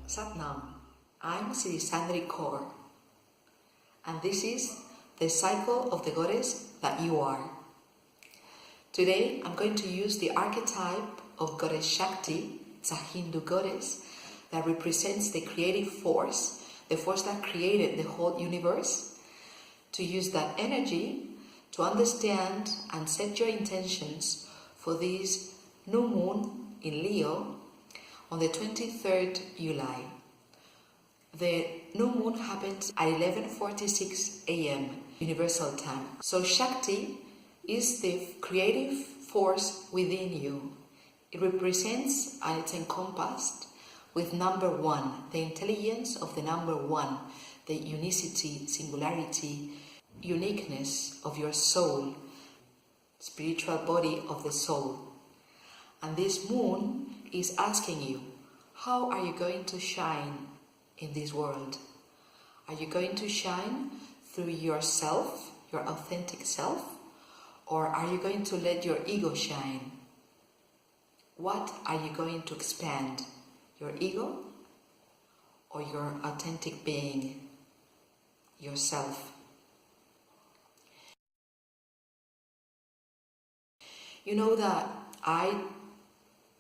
Satnam, I'm Sri Sandri Kaur, and this is the cycle of the goddess that you are. Today I'm going to use the archetype of goddess Shakti. It's a Hindu goddess that represents the creative force, the force that created the whole universe, to use that energy to understand and set your intentions for this new moon in Leo on the 23rd July. The new moon happens at 11:46 a.m. Universal Time. So Shakti is the creative force within you. It represents and it's encompassed with number one, the intelligence of the number one, the unicity, singularity, uniqueness of your soul, spiritual body of the soul. And this moon is asking you, how are you going to shine in this world? Are you going to shine through yourself, your authentic self, or are you going to let your ego shine? What are you going to expand? Your ego or your authentic being, yourself? You know that I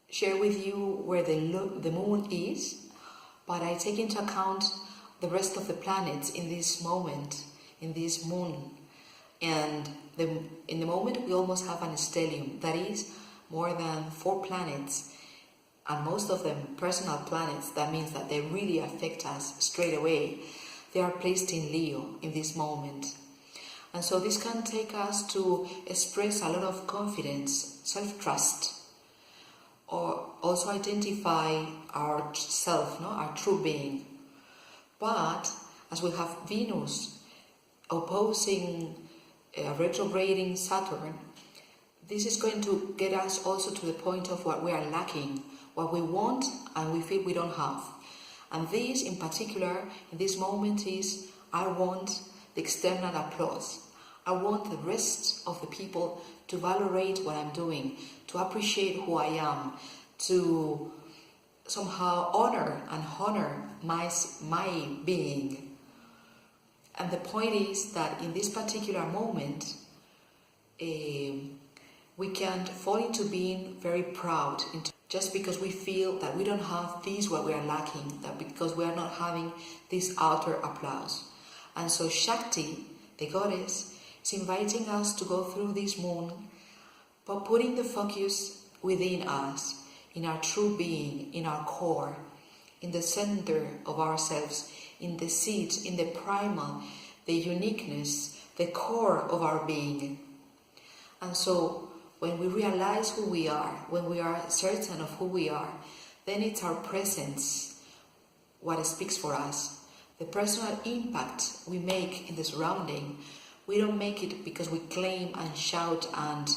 share with you where the moon is, but I take into account the rest of the planets in this moment, in this moon. And in the moment we almost have an stellium, that is more than 4 planets, and most of them personal planets. That means that they really affect us straight away. They are placed in Leo in this moment. And so this can take us to express a lot of confidence, self-trust, or also identify our self, our true being. But as we have Venus opposing retrograding Saturn, this is going to get us also to the point of what we are lacking, what we want and we feel we don't have. And this in particular, in this moment, is I want the external applause. I want the rest of the people to validate what I'm doing, to appreciate who I am, to somehow honor my being. And the point is that in this particular moment, we can't fall into being very proud, just because we feel that we don't have this what we are lacking, that because we are not having this outer applause. And so Shakti, the goddess, is inviting us to go through this moon, but putting the focus within us, in our true being, in our core, in the center of ourselves, in the seed, in the primal, the uniqueness, the core of our being. And so when we realize who we are, when we are certain of who we are, then it's our presence what speaks for us. The personal impact we make in the surrounding, we don't make it because we claim and shout and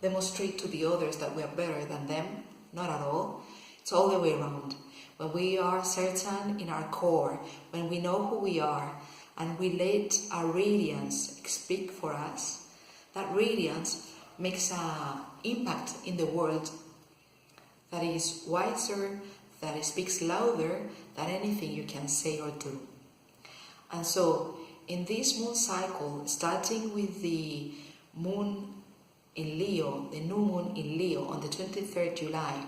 demonstrate to the others that we are better than them. Not at all. It's all the way around. When we are certain in our core, when we know who we are, and we let our radiance speak for us, that radiance makes an impact in the world that is wiser, that speaks louder than anything you can say or do. And so, in this moon cycle, starting with the moon in Leo, the new moon in Leo on the 23rd July,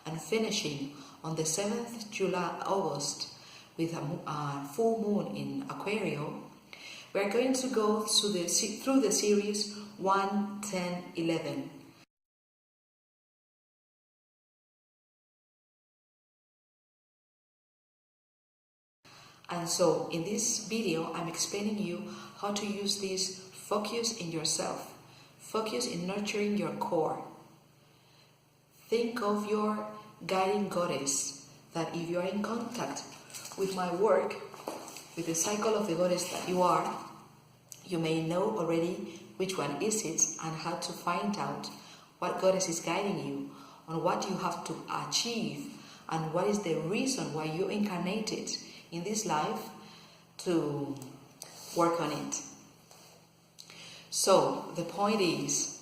and finishing on the 7th August with a full moon in Aquarium, we are going to go through the series 1, 10, 11. And so in this video, I'm explaining you how to use this focus in yourself, focus in nurturing your core. Think of your guiding goddess, that if you are in contact with my work, with the cycle of the goddess that you are, you may know already which one is it and how to find out what goddess is guiding you, on what you have to achieve, and what is the reason why you incarnated in this life to work on it. So the point is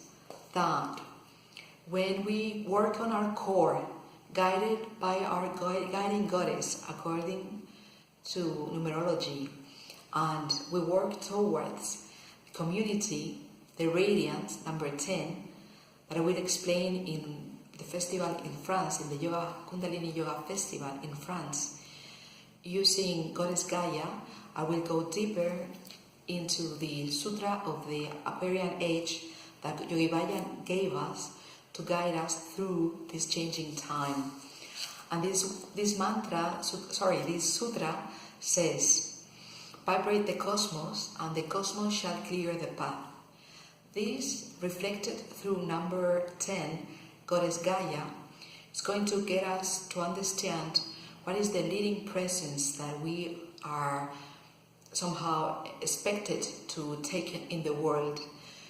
that when we work on our core, guided by our guiding goddess according to numerology, and we work towards the community, the radiance, number 10, that I will explain in the festival in France, in the Kundalini Yoga Festival in France. Using Goddess Gaia, I will go deeper into the Sutra of the Aquarian Age that Yogi Bayan gave us to guide us through this changing time. And this sutra says, vibrate the cosmos and the cosmos shall clear the path. This, reflected through number 10, Goddess Gaia, is going to get us to understand what is the leading presence that we are somehow expected to take in the world,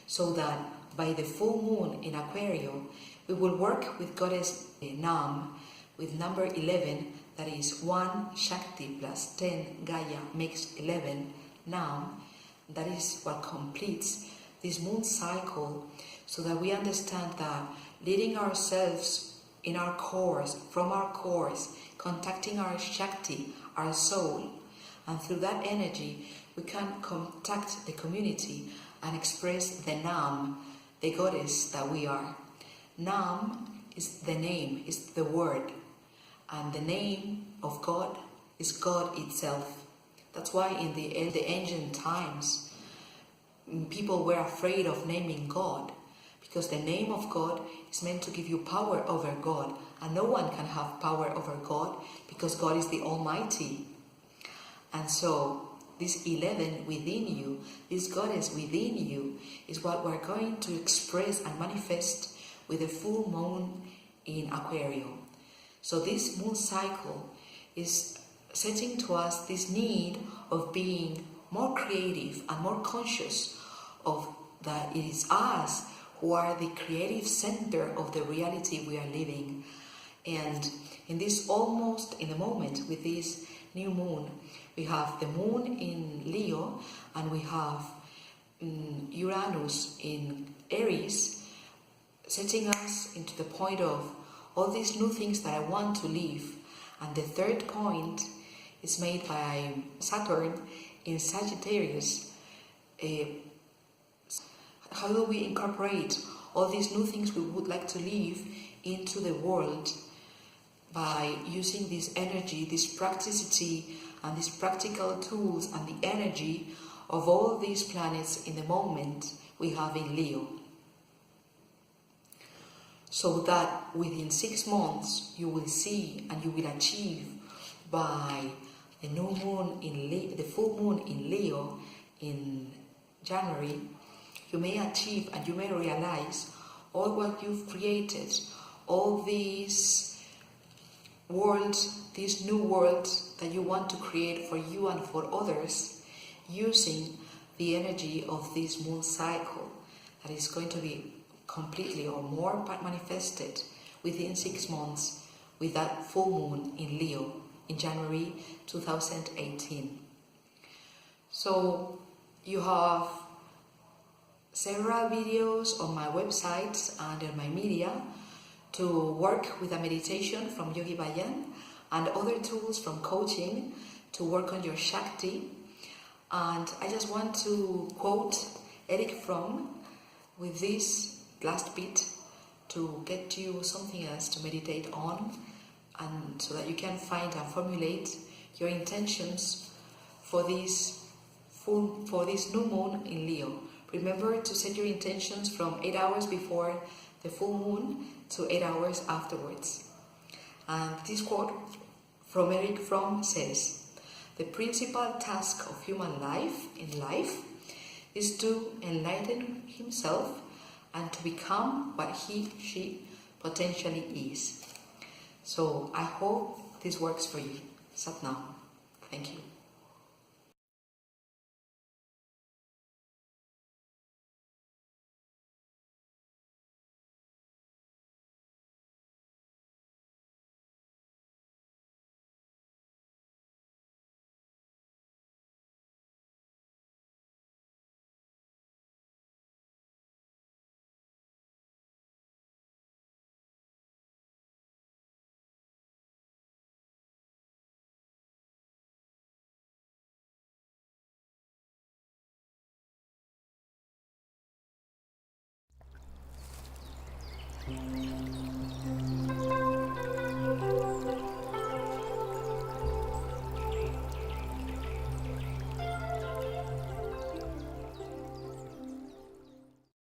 so that by the full moon in Aquarium, we will work with Goddess Nam, with number 11, that is 1 Shakti plus 10 Gaia makes 11 Nam. That is what completes this moon cycle, so that we understand that leading ourselves in our cores, from our cores, contacting our Shakti, our soul, and through that energy we can contact the community and express the Nam, the goddess that we are. Nam is the name, is the word, and the name of God is God itself. That's why in the ancient times people were afraid of naming God, because the name of God is meant to give you power over God, and no one can have power over God because God is the Almighty. And so this 11 within you, this goddess within you, is what we're going to express and manifest with the full moon in Aquarium. So this moon cycle is setting to us this need of being more creative and more conscious of that it is us who are the creative center of the reality we are living. And in this almost in the moment with this new moon, we have the moon in Leo and we have Uranus in Aries, setting us into the point of all these new things that I want to live. And the third point is made by Saturn in Sagittarius. How do we incorporate all these new things we would like to live into the world by using this energy, this practicity, and these practical tools and the energy of all these planets in the moment we have in Leo. So that within 6 months you will see and you will achieve by the new moon in the full moon in Leo in January, you may achieve and you may realize all what you've created, all these worlds, these new worlds that you want to create for you and for others, using the energy of this moon cycle that is going to be completely or more manifested within 6 months with that full moon in Leo in January 2018. So you have several videos on my website and on my media to work with a meditation from Yogi Bayan and other tools from coaching to work on your Shakti. And I just want to quote Eric Fromm with this last bit to get you something else to meditate on, and so that you can find and formulate your intentions for this new moon in Leo. Remember to set your intentions from 8 hours before the full moon to 8 hours afterwards. And this quote from Eric Fromm says, "The principal task of human life in life is to enlighten himself and to become what she potentially is." So I hope this works for you. Sat Nam. Thank you.